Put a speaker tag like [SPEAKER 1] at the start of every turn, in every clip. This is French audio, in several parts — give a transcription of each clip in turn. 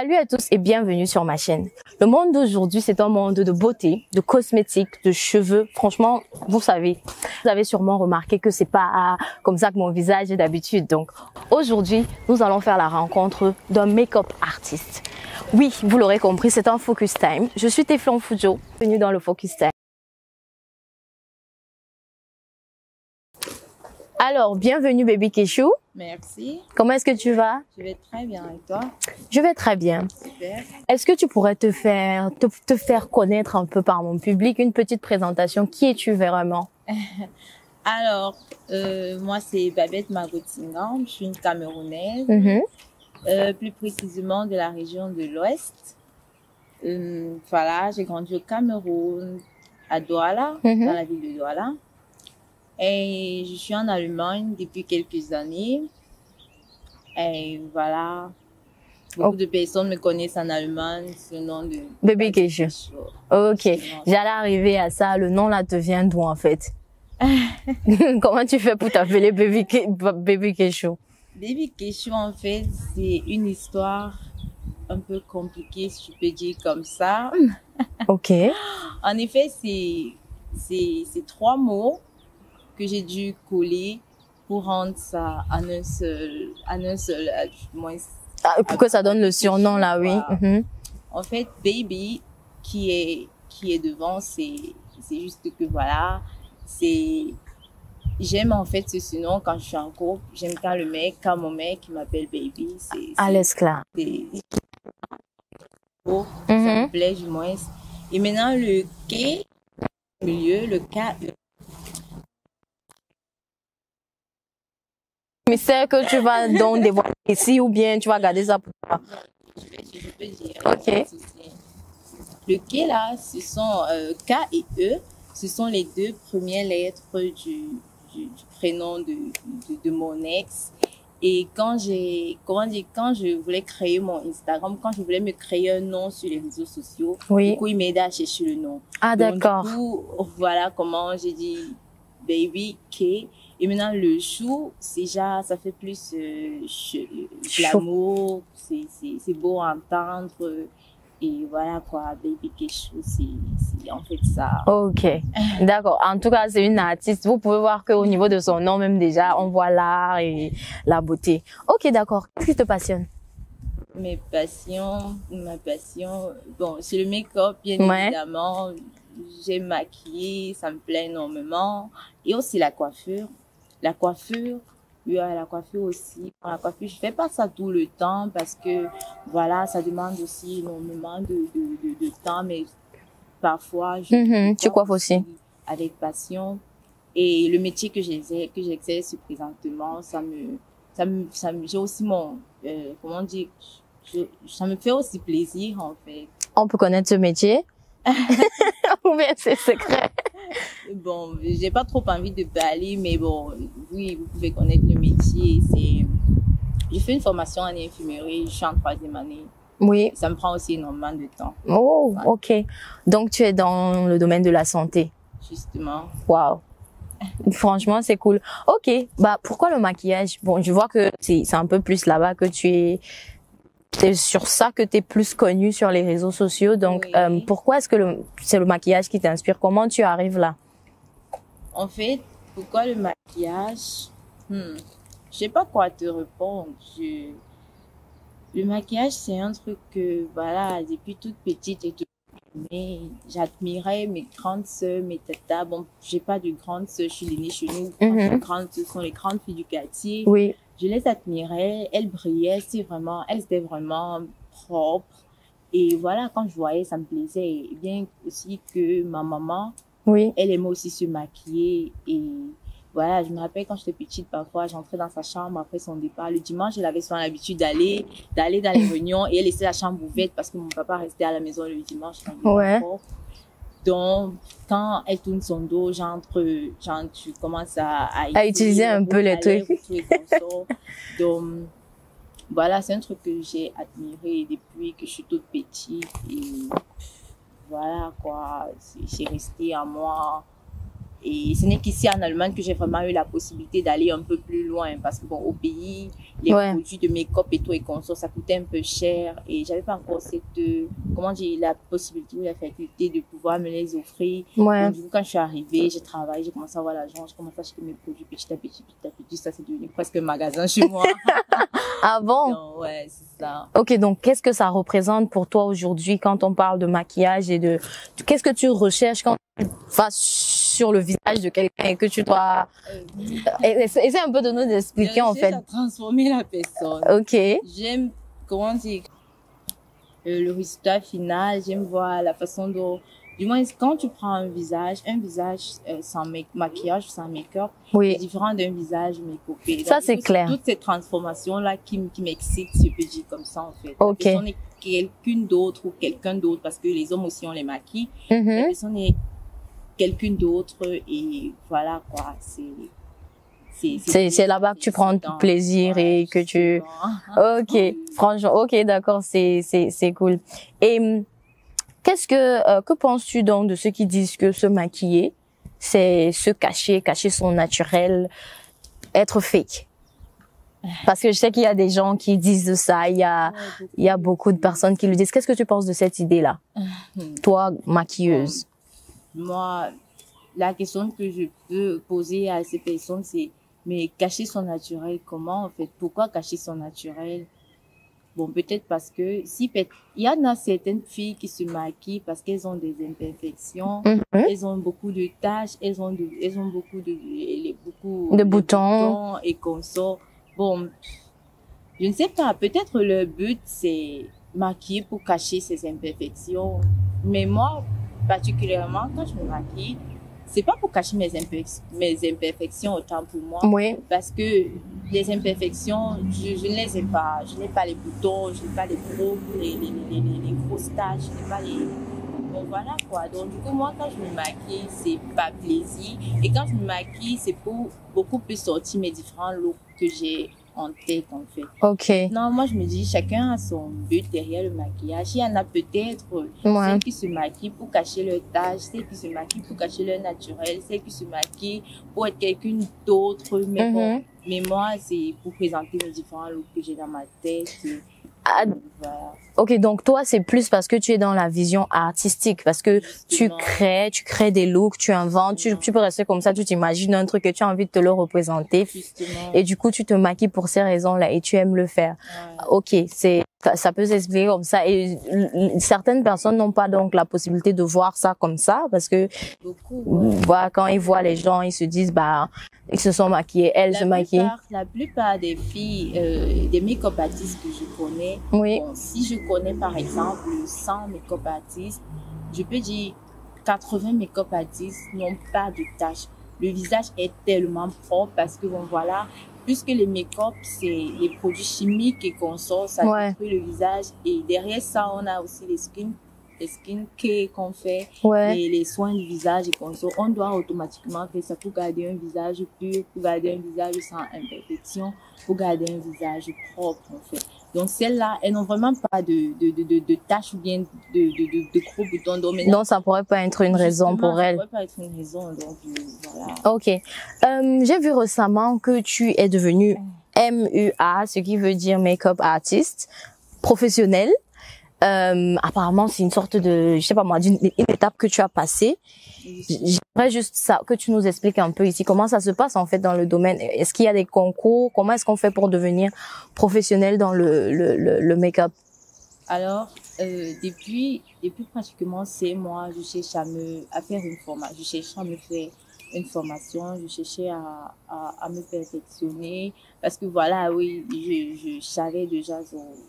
[SPEAKER 1] Salut à tous et bienvenue sur ma chaîne. Le monde d'aujourd'hui, c'est un monde de beauté, de cosmétiques, de cheveux. Franchement, vous avez sûrement remarqué que c'est pas comme ça que mon visage est d'habitude. Donc, aujourd'hui, nous allons faire la rencontre d'un make-up artiste. Oui, vous l'aurez compris, c'est un focus time. Je suis Teflon Fujo, bienvenue dans le focus time. Alors, bienvenue Baby Kéchou.
[SPEAKER 2] Merci.
[SPEAKER 1] Comment est-ce que tu vas?
[SPEAKER 2] Je vais très bien, et toi?
[SPEAKER 1] Je vais très bien.
[SPEAKER 2] Super.
[SPEAKER 1] Est-ce que tu pourrais te faire connaître un peu par mon public, une petite présentation? Qui es-tu vraiment?
[SPEAKER 2] Alors, moi c'est Babette Magotingan, je suis une Camerounaise, plus précisément de la région de l'Ouest. Voilà, j'ai grandi au Cameroun, à Douala, dans la ville de Douala. Et je suis en Allemagne depuis quelques années. Et voilà, beaucoup de personnes me connaissent en Allemagne sous le nom de
[SPEAKER 1] Baby Kéchou. Ok, j'allais arriver à ça. Le nom là te vient d'où en fait? Comment tu fais pour t'appeler Baby Kéchou?
[SPEAKER 2] Baby Kéchou, en fait, c'est une histoire un peu compliquée, si je peux dire comme ça.
[SPEAKER 1] Ok.
[SPEAKER 2] En effet, c'est trois mots que j'ai dû coller pour rendre ça en un seul, moins.
[SPEAKER 1] Pour que ça donne le surnom là, oui.
[SPEAKER 2] Voilà. En fait, baby qui est devant, c'est juste que voilà, j'aime en fait ce surnom quand je suis en couple. J'aime quand mon mec m'appelle baby.
[SPEAKER 1] À l'esclave.
[SPEAKER 2] Ça me plaît du moins. Et maintenant le K au milieu, le K.
[SPEAKER 1] Mais c'est que tu vas donc dévoiler ici ou bien tu vas garder ça pour toi?
[SPEAKER 2] Je peux dire.
[SPEAKER 1] Ok.
[SPEAKER 2] Le K là, ce sont K et E, ce sont les deux premières lettres du prénom de mon ex. Et quand je voulais créer mon Instagram, quand je voulais me créer un nom sur les réseaux sociaux,
[SPEAKER 1] oui.
[SPEAKER 2] Du coup, il m'aidait à chercher le nom.
[SPEAKER 1] Ah, d'accord.
[SPEAKER 2] Du coup, voilà comment j'ai dit Baby K. Et maintenant, le chou, déjà, ça fait plus l'amour, c'est beau à entendre. Et voilà quoi, Baby Kéchou, c'est en fait ça.
[SPEAKER 1] Ok, d'accord. En tout cas, c'est une artiste. Vous pouvez voir qu'au niveau de son nom même déjà, on voit l'art et la beauté. Ok, d'accord. Qu'est-ce qui te passionne?
[SPEAKER 2] Ma passion, bon, c'est le make-up, bien évidemment. J'aime maquiller, ça me plaît énormément. Et aussi la coiffure. La coiffure aussi. La coiffure, je fais pas ça tout le temps parce que, voilà, ça demande aussi énormément de temps, mais parfois,
[SPEAKER 1] tu coiffes aussi.
[SPEAKER 2] Avec passion. Et le métier que j'exerce présentement, j'ai aussi comment dire, ça me fait aussi plaisir, en fait.
[SPEAKER 1] On peut connaître ce métier? Ou bien c'est secret?
[SPEAKER 2] Bon, j'ai pas trop envie de parler, mais bon, oui, vous pouvez connaître le métier. Je fais une formation en infirmerie, je suis en 3e année.
[SPEAKER 1] Oui.
[SPEAKER 2] Ça me prend aussi énormément de temps.
[SPEAKER 1] Oh, ouais. Ok. Donc, tu es dans le domaine de la santé.
[SPEAKER 2] Justement.
[SPEAKER 1] Wow. Franchement, c'est cool. Ok. Bah, pourquoi le maquillage? Bon, je vois que c'est un peu plus là-bas que c'est sur ça que tu es plus connue sur les réseaux sociaux. Donc, oui. Pourquoi est-ce que c'est le maquillage qui t'inspire? Comment tu arrives là?
[SPEAKER 2] En fait, pourquoi le maquillage? Je sais pas quoi te répondre. Le maquillage, c'est un truc que, voilà, depuis toute petite et j'admirais mes grandes sœurs, mes tatas. Bon, j'ai pas de grandes sœurs, je suis l'aînée chez nous. Les grandes sœurs sont les grandes filles du quartier.
[SPEAKER 1] Oui.
[SPEAKER 2] Je les admirais, elles brillaient, elles étaient vraiment propres. Et voilà, quand je voyais, ça me plaisait. Et bien aussi que ma maman,
[SPEAKER 1] oui.
[SPEAKER 2] Elle aimait aussi se maquiller. Et voilà, je me rappelle quand j'étais petite, parfois, j'entrais dans sa chambre après son départ. Le dimanche, elle avait souvent l'habitude d'aller dans les réunions et elle laissait la chambre ouverte parce que mon papa restait à la maison le dimanche.
[SPEAKER 1] Ouais.
[SPEAKER 2] Donc, quand elle tourne son dos, tu commences à
[SPEAKER 1] utiliser un peu les trucs.
[SPEAKER 2] Donc, voilà, c'est un truc que j'ai admiré depuis que je suis toute petite. Et voilà, quoi, c'est resté à moi. Et ce n'est qu'ici en Allemagne que j'ai vraiment eu la possibilité d'aller un peu plus loin parce que bon, au pays, les produits de make-up et tout et consorts, ça coûtait un peu cher et j'avais pas encore cette, comment dire, la possibilité ou la faculté de pouvoir me les offrir. Donc, du coup, quand je suis arrivée, j'ai travaillé, j'ai commencé à avoir l'argent, j'ai commencé à acheter mes produits petit à petit, ça c'est devenu presque un magasin chez moi.
[SPEAKER 1] Ah bon?
[SPEAKER 2] Donc, ouais, c'est ça.
[SPEAKER 1] Ok, donc qu'est-ce que ça représente pour toi aujourd'hui quand on parle de maquillage et de qu'est-ce que tu recherches quand tu vas sur le visage de quelqu'un et que tu dois essaie un peu de nous expliquer en fait.
[SPEAKER 2] Transformer la personne.
[SPEAKER 1] Ok.
[SPEAKER 2] J'aime, comment dire, le résultat final. J'aime voir la façon dont, du moins, quand tu prends un visage sans maquillage, sans make-up, c'est différent d'un visage make-upé.
[SPEAKER 1] Ça, c'est clair.
[SPEAKER 2] Toutes ces transformations-là qui m'excitent, si je peux dire comme ça, en fait.
[SPEAKER 1] Ok.
[SPEAKER 2] La personne est quelqu'une d'autre ou quelqu'un d'autre, parce que les hommes aussi, on les maquille. La personne est quelqu'un d'autre et voilà, quoi.
[SPEAKER 1] C'est là-bas que tu prends du plaisir et que tu... Ok, franchement, ok, d'accord, c'est cool. Et que penses-tu donc de ceux qui disent que se maquiller, c'est se cacher son naturel, être fake? Parce que je sais qu'il y a des gens qui disent ça, il y a beaucoup de personnes qui le disent. Qu'est-ce que tu penses de cette idée-là, toi, maquilleuse?
[SPEAKER 2] Moi, la question que je peux poser à ces personnes, c'est mais cacher son naturel, comment en fait? Pourquoi cacher son naturel? Bon, peut-être parce que il y en a certaines filles qui se maquillent parce qu'elles ont des imperfections, elles ont beaucoup de taches, elles ont beaucoup de boutons et consorts. Bon, je ne sais pas, peut-être le but c'est maquiller pour cacher ses imperfections, mais moi particulièrement quand je me maquille, c'est pas pour cacher mes imperfections autant pour moi. Parce que les imperfections, je ne les ai pas. Je n'ai pas les boutons, je n'ai pas les grosses taches, je n'ai pas les... Bon, voilà quoi. Donc, du coup, moi, quand je me maquille, c'est pas plaisir. Et quand je me maquille, c'est pour beaucoup plus sortir mes différents looks que j'ai en tête, en fait.
[SPEAKER 1] Ok.
[SPEAKER 2] Non, moi, je me dis, chacun a son but derrière le maquillage. Il y en a peut-être celles qui se maquillent pour cacher leur tâche, celles qui se maquillent pour cacher leur naturel, celles qui se maquillent pour être quelqu'un d'autre. Mais bon, mais moi, c'est pour présenter les différents looks que j'ai dans ma tête. Voilà.
[SPEAKER 1] Ok, donc toi, c'est plus parce que tu es dans la vision artistique, parce que tu crées des looks, tu inventes, tu peux rester comme ça, tu t'imagines un truc et tu as envie de te le représenter.
[SPEAKER 2] Justement.
[SPEAKER 1] Et du coup, tu te maquilles pour ces raisons-là et tu aimes le faire. Ok, ça peut s'expliquer comme ça. Et certaines personnes n'ont pas donc la possibilité de voir ça comme ça, parce que voilà, quand ils voient les gens, ils se disent ils se sont maquillés, elles se maquillent.
[SPEAKER 2] La plupart des filles, des make-up artistes que je connais, bon, si je connais par exemple 100 make-up artistes, je peux dire 80 make-up artistes n'ont pas de taches. Le visage est tellement propre parce que bon voilà, puisque les make-up c'est les produits chimiques et consorts, ça détruit le visage et derrière ça on a aussi les skincare qu'on fait, les soins du visage et consorts. On doit automatiquement faire ça pour garder un visage pur, pour garder un visage sans imperfection, pour garder un visage propre en fait. Donc celles-là, elles n'ont vraiment pas de taches ou bien de gros boutons.
[SPEAKER 1] Donc ça pourrait pas être une raison pour elles.
[SPEAKER 2] Ça pourrait pas être une raison, donc voilà.
[SPEAKER 1] Ok. J'ai vu récemment que tu es devenue MUA, ce qui veut dire Makeup Artist professionnel. Apparemment, c'est une sorte de, je sais pas moi, une étape que tu as passée. J'aimerais juste ça, que tu nous expliques un peu ici comment ça se passe en fait dans le domaine. Est-ce qu'il y a des concours? Comment est-ce qu'on fait pour devenir professionnel dans le make-up?
[SPEAKER 2] Alors, depuis pratiquement 6 mois, je cherche à faire une formation. Je cherche à me faire une formation. Je cherchais à me perfectionner parce que voilà, oui, je savais déjà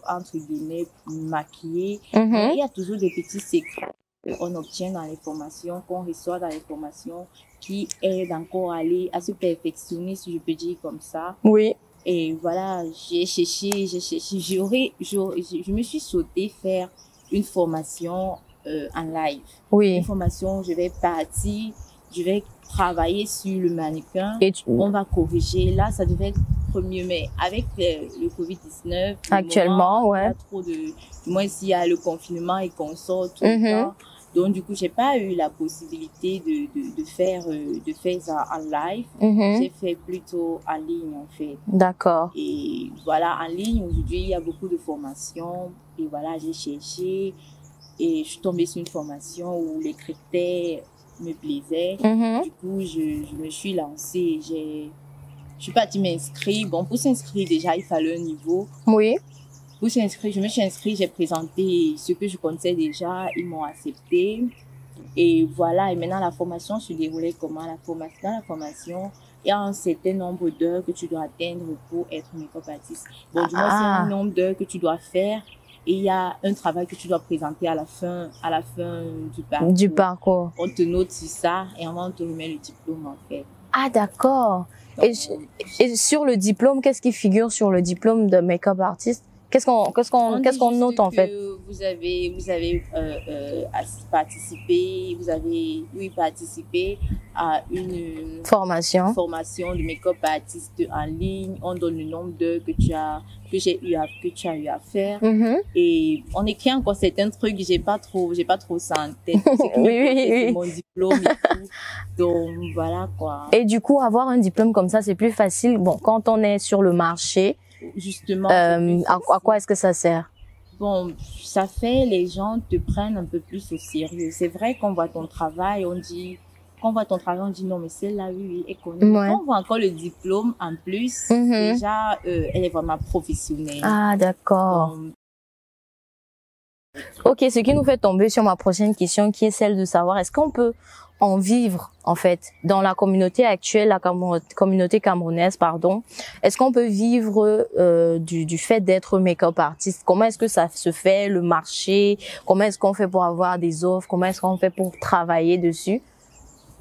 [SPEAKER 2] entre guillemets maquiller. Mais il y a toujours des petits secrets qu'on obtient dans les formations, qu'on reçoit dans les formations, qui aident encore à se perfectionner, si je peux dire comme ça.
[SPEAKER 1] Oui.
[SPEAKER 2] Et voilà, j'ai cherché. Je me suis sautée faire une formation en live.
[SPEAKER 1] Oui.
[SPEAKER 2] Une formation, je vais partir, je vais travailler sur le mannequin. Et on va corriger. Là, ça devait être 1er mai. Avec le Covid-19,
[SPEAKER 1] actuellement,
[SPEAKER 2] il y a trop de... Moi, s'il y a le confinement et qu'on sort tout le temps. Donc, du coup, j'ai pas eu la possibilité de faire ça en live. J'ai fait plutôt en ligne, en fait.
[SPEAKER 1] D'accord.
[SPEAKER 2] Et voilà, en ligne, aujourd'hui, il y a beaucoup de formations. Et voilà, j'ai cherché et je suis tombée sur une formation où les critères me plaisaient. Du coup, je me suis lancée. Je suis partie m'inscrire. Bon, pour s'inscrire, déjà, il fallait un niveau.
[SPEAKER 1] Oui.
[SPEAKER 2] Pour s'inscrire, je me suis inscrite, j'ai présenté ce que je connaissais déjà, ils m'ont accepté. Et voilà, et maintenant la formation se déroulait comment? Dans la formation, il y a un certain nombre d'heures que tu dois atteindre pour être make-up artiste. Bon, du moins, c'est un nombre d'heures que tu dois faire et il y a un travail que tu dois présenter à la fin du parcours.
[SPEAKER 1] Du parcours.
[SPEAKER 2] On te note sur ça et on te remet le diplôme en fait.
[SPEAKER 1] Ah, d'accord. Et sur le diplôme, qu'est-ce qui figure sur le diplôme de make-up artiste? Qu'est-ce qu'on note en fait?
[SPEAKER 2] Vous avez participé, participé à une formation de make-up artiste en ligne. On donne le nombre d'heures que tu as eu à faire. Et on écrit encore certains trucs, j'ai pas trop ça en tête. C'est mon diplôme et tout. Donc voilà quoi.
[SPEAKER 1] Et du coup, avoir un diplôme comme ça, c'est plus facile. Bon, quand on est sur le marché,
[SPEAKER 2] justement,
[SPEAKER 1] à quoi est-ce que ça sert?
[SPEAKER 2] Bon, ça fait les gens te prennent un peu plus au sérieux. C'est vrai qu'on voit ton travail, on dit non mais celle-là oui est connue. Quand on voit encore le diplôme en plus, déjà elle est vraiment professionnelle.
[SPEAKER 1] Ah d'accord. Ok, ce qui nous fait tomber sur ma prochaine question, qui est celle de savoir est-ce qu'on peut en vivre en fait dans la communauté actuelle, la communauté camerounaise, pardon. Est-ce qu'on peut vivre du fait d'être make-up artiste? Comment est-ce que ça se fait, le marché? Comment est-ce qu'on fait pour avoir des offres? Comment est-ce qu'on fait pour travailler dessus?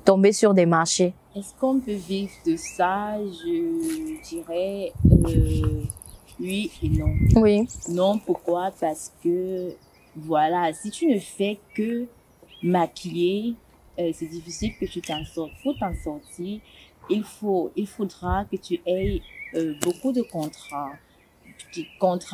[SPEAKER 1] Tomber sur des marchés.
[SPEAKER 2] Est-ce qu'on peut vivre de ça? Je dirais oui et non.
[SPEAKER 1] Oui.
[SPEAKER 2] Non, pourquoi? Parce que voilà, si tu ne fais que maquiller, c'est difficile que tu t'en sortes. Faut t'en sortir. Il faudra que tu aies beaucoup de contrats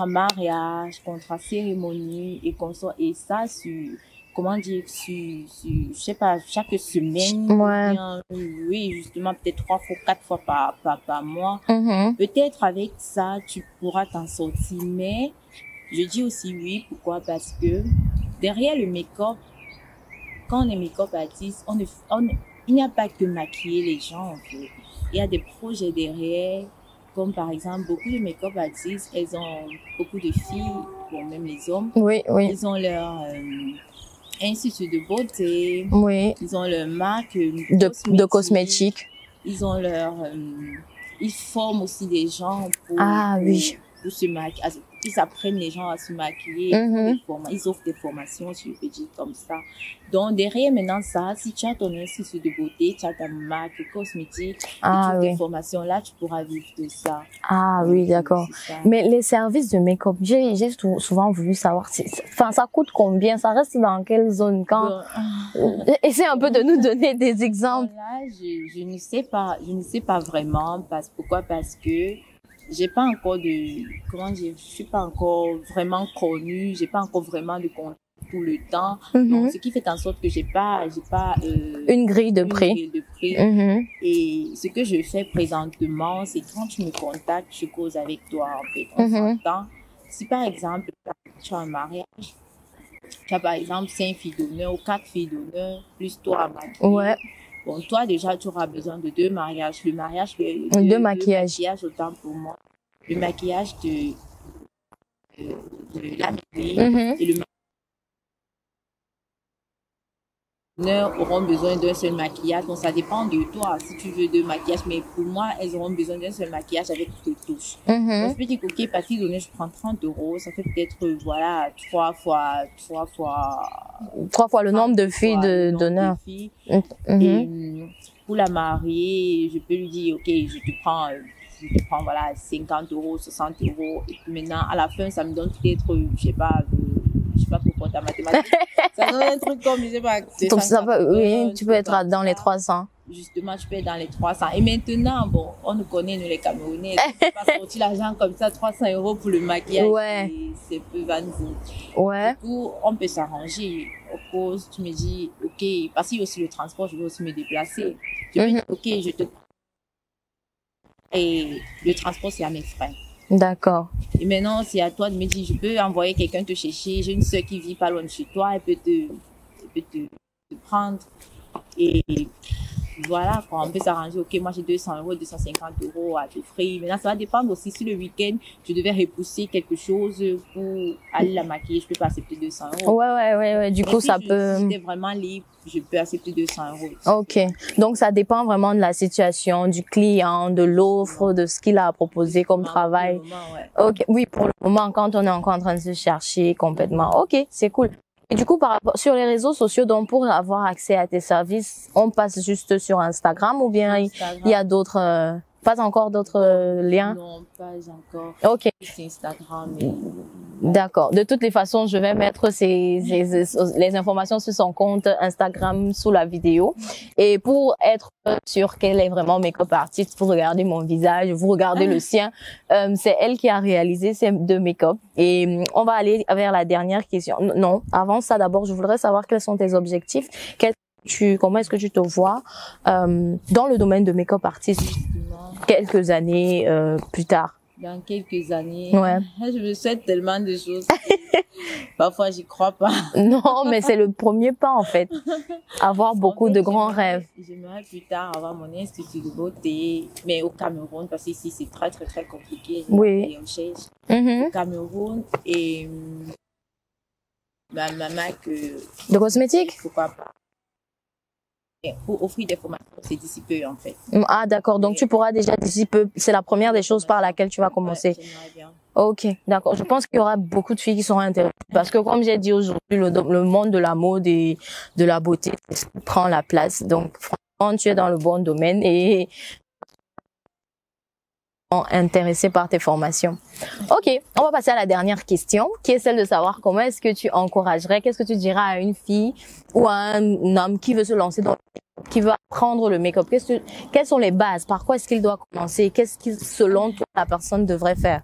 [SPEAKER 2] mariage, contrats cérémonie et consorts. Et ça sur, comment dire, je sais pas, chaque semaine.
[SPEAKER 1] Ouais.
[SPEAKER 2] Oui, justement, peut-être 3 fois, 4 fois par mois. Peut-être avec ça, tu pourras t'en sortir. Mais je dis aussi oui. Pourquoi? Parce que derrière le make-up, quand on est make-up artiste, il n'y a pas que maquiller les gens, en fait. Il y a des projets derrière, comme par exemple, beaucoup de make-up artistes, elles ont beaucoup de filles, bon, même les hommes.
[SPEAKER 1] Oui, oui.
[SPEAKER 2] Ils ont leur institut de beauté.
[SPEAKER 1] Oui.
[SPEAKER 2] Ils ont leur marque
[SPEAKER 1] de cosmétiques.
[SPEAKER 2] Ils ont ils forment aussi des gens pour se maquiller. Ils apprennent les gens à se maquiller. Ils offrent des formations, si je peux dire comme ça. Donc, derrière maintenant ça, si tu as ton institut de beauté, tu as ta marque cosmétique, tes formations, là, tu pourras vivre de ça.
[SPEAKER 1] Ah oui, d'accord. Mais les services de make-up, j'ai souvent voulu savoir, ça coûte combien? Ça reste dans quelle zone? Essaie un peu de nous donner des exemples.
[SPEAKER 2] Là, je ne sais pas vraiment. Pourquoi? Parce que j'ai pas encore je suis pas encore vraiment connue, j'ai pas encore vraiment de compte tout le temps. Donc, ce qui fait en sorte que j'ai pas
[SPEAKER 1] une grille de prix.
[SPEAKER 2] Et ce que je fais présentement, c'est quand tu me contactes, je cause avec toi, en fait. On s'entend. Si par exemple, tu as un mariage, tu as par exemple 5 filles d'honneur ou 4 filles d'honneur, plus toi à maquiller.
[SPEAKER 1] Ouais.
[SPEAKER 2] Bon, toi, déjà, tu auras besoin de 2 mariages. Le mariage,
[SPEAKER 1] deux maquillages.
[SPEAKER 2] Autant pour moi. Le maquillage de la mariée et le mariage auront besoin d'un seul maquillage. Donc, ça dépend de toi, si tu veux 2 maquillages. Mais pour moi, elles auront besoin d'un seul maquillage avec toutes les touches. Donc, je peux dire OK, par fille donnée, je prends 30 €. Ça fait peut-être, voilà, 3 fois
[SPEAKER 1] le nombre de filles d'honneur.
[SPEAKER 2] Et pour la mariée, je peux lui dire, OK, je te prends, voilà, 50 €, 60 €. Et puis maintenant, à la fin, ça me donne peut-être, je sais pas trop quoi ta mathématique. Ça donne un truc comme, je sais pas,
[SPEAKER 1] oui, tu peux être dans les 300.
[SPEAKER 2] Justement, tu peux être dans les 300. Et maintenant, bon, on nous connaît, nous les Camerounais, on peut pas sortir l'argent comme ça, 300 € pour le maquillage.
[SPEAKER 1] Ouais.
[SPEAKER 2] C'est peu vaniteux.
[SPEAKER 1] Ouais.
[SPEAKER 2] Du coup, on peut s'arranger. Of course, tu me dis, ok, parce qu'il y a aussi le transport, je veux aussi me déplacer. Je peux dire, ok, je te... Et le transport, c'est à mes frais.
[SPEAKER 1] D'accord.
[SPEAKER 2] Et maintenant, c'est à toi de me dire, je peux envoyer quelqu'un te chercher. J'ai une soeur qui vit pas loin de chez toi, elle peut te prendre. Et voilà, quand on peut s'arranger, ok, moi j'ai 200 €, 250 € à t'offrir. Maintenant, ça va dépendre aussi si le week-end, je devais repousser quelque chose pour aller la maquiller, je peux pas accepter 200 €.
[SPEAKER 1] Ouais. Du coup,
[SPEAKER 2] si
[SPEAKER 1] ça peut...
[SPEAKER 2] Si t'es vraiment libre, je peux accepter 200 €.
[SPEAKER 1] Ok. Donc, ça dépend vraiment de la situation, du client, de l'offre, de ce qu'il a proposé comme travail.
[SPEAKER 2] Pour le moment, ouais.
[SPEAKER 1] Ok. Oui, pour le moment, quand on est encore en train de se chercher complètement. Ok, c'est cool. Et du coup, par rapport, sur les réseaux sociaux, donc, pour avoir accès à tes services, on passe juste sur Instagram ou bien il y a d'autres, pas encore d'autres liens?
[SPEAKER 2] Non, pas encore.
[SPEAKER 1] Ok.
[SPEAKER 2] C'est Instagram.
[SPEAKER 1] D'accord. De toutes les façons, je vais mettre les informations sur son compte Instagram sous la vidéo. Et pour être sûr qu'elle est vraiment make-up artiste, vous regardez mon visage, vous regardez le sien. C'est elle qui a réalisé ces deux make-up. Et on va aller vers la dernière question. Non, avant ça, d'abord, je voudrais savoir quels sont tes objectifs. Comment est-ce que tu te vois dans le domaine de make-up artiste quelques années plus tard?
[SPEAKER 2] Dans quelques années,
[SPEAKER 1] ouais.
[SPEAKER 2] Je me souhaite tellement de choses. Parfois, j'y crois pas.
[SPEAKER 1] Non, mais c'est le premier pas, en fait. Avoir beaucoup de grands rêves.
[SPEAKER 2] J'aimerais plus tard avoir mon institut de beauté, mais au Cameroun, parce qu'ici, c'est très, très, très compliqué.
[SPEAKER 1] Oui.
[SPEAKER 2] Au Cameroun, et ma marque
[SPEAKER 1] de cosmétiques?
[SPEAKER 2] Pourquoi pas. Pour offrir des formations, c'est d'ici peu, en fait.
[SPEAKER 1] Ah, d'accord. Donc, tu pourras déjà d'ici peu, c'est la première des choses par laquelle tu vas commencer.
[SPEAKER 2] Ouais, j'aimerais bien.
[SPEAKER 1] Ok, d'accord. Je pense qu'il y aura beaucoup de filles qui seront intéressées parce que, comme j'ai dit aujourd'hui, le monde de la mode et de la beauté prend la place. Donc, franchement, tu es dans le bon domaine et intéressé par tes formations. Ok, on va passer à la dernière question, qui est celle de savoir comment est-ce que tu encouragerais, qu'est-ce que tu diras à une fille ou à un homme qui veut se lancer dans qui veut apprendre le make-up. Quelles sont les bases? Par quoi est-ce qu'il doit commencer? Qu'est-ce que, selon toi, la personne devrait faire?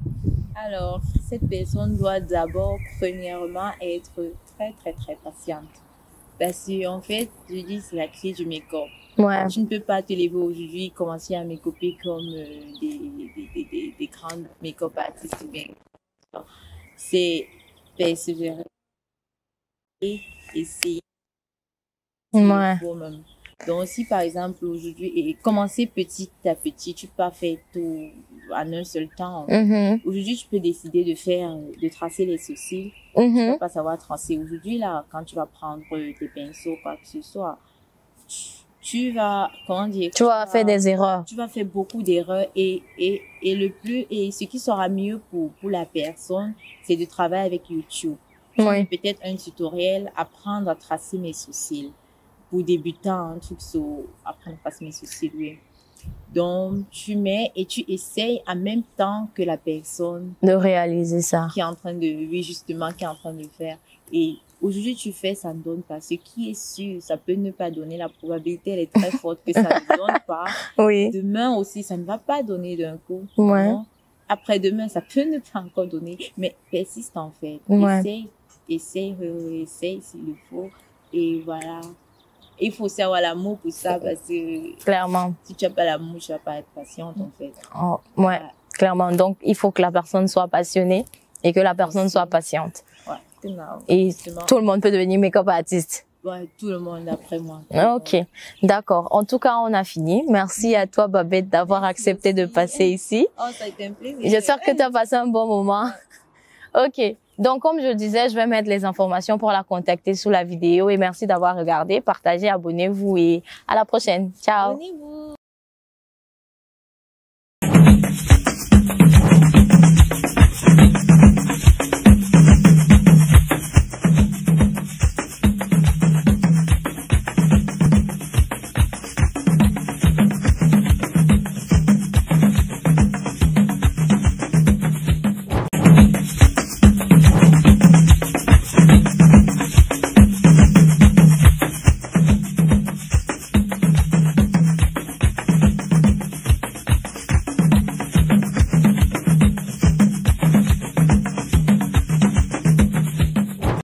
[SPEAKER 2] Alors, cette personne doit d'abord, premièrement, être très, très, très patiente. Parce que, en fait, je dis, c'est la clé du make-up.
[SPEAKER 1] Ouais.
[SPEAKER 2] Tu ne peux pas te lever aujourd'hui, commencer à make-upper comme des grandes make-up artistes. C'est persévérer et essayer.
[SPEAKER 1] Ouais.
[SPEAKER 2] Donc, si par exemple aujourd'hui, et commencer petit à petit, tu peux pas faire tout en un seul temps. Aujourd'hui, tu peux décider de tracer les sourcils. Tu vas pas savoir tracer. Aujourd'hui, là, quand tu vas prendre tes pinceaux, quoi que ce soit, tu vas, comment dire?
[SPEAKER 1] Tu vas faire des erreurs.
[SPEAKER 2] Tu vas faire beaucoup d'erreurs et ce qui sera mieux pour la personne, c'est de travailler avec YouTube.
[SPEAKER 1] Oui.
[SPEAKER 2] Peut-être un tutoriel, apprendre à tracer mes sourcils. Pour débutants, un truc sur apprendre à tracer mes sourcils, oui. Donc, tu mets et tu essayes en même temps que la personne.
[SPEAKER 1] De réaliser ça.
[SPEAKER 2] Qui est en train de faire. Et aujourd'hui, tu fais, ça ne donne pas. Ce qui est sûr, ça peut ne pas donner. La probabilité, elle est très forte que ça ne donne pas.
[SPEAKER 1] Oui.
[SPEAKER 2] Demain aussi, ça ne va pas donner d'un coup.
[SPEAKER 1] Ouais.
[SPEAKER 2] Après-demain, ça peut ne pas encore donner. Mais persiste en fait.
[SPEAKER 1] Ouais.
[SPEAKER 2] Essaye s'il le faut. Et voilà. Il faut aussi avoir l'amour pour ça parce que
[SPEAKER 1] clairement,
[SPEAKER 2] si tu n'as pas l'amour, tu vas pas être patiente en fait.
[SPEAKER 1] Oh, ouais, voilà. Clairement. Donc, il faut que la personne soit passionnée et que la personne soit patiente.
[SPEAKER 2] Ouais, genau.
[SPEAKER 1] Et tout le monde peut devenir make-up artiste.
[SPEAKER 2] Ouais, tout le monde après moi.
[SPEAKER 1] Ok, d'accord. En tout cas, on a fini. Merci à toi, Babette, d'avoir accepté de passer ici.
[SPEAKER 2] Oh, ça a été un plaisir.
[SPEAKER 1] J'espère que tu as passé un bon moment. Ok. Donc, comme je disais, je vais mettre les informations pour la contacter sous la vidéo et merci d'avoir regardé, partagé, abonnez-vous et à la prochaine. Ciao.
[SPEAKER 2] Abonnez-vous.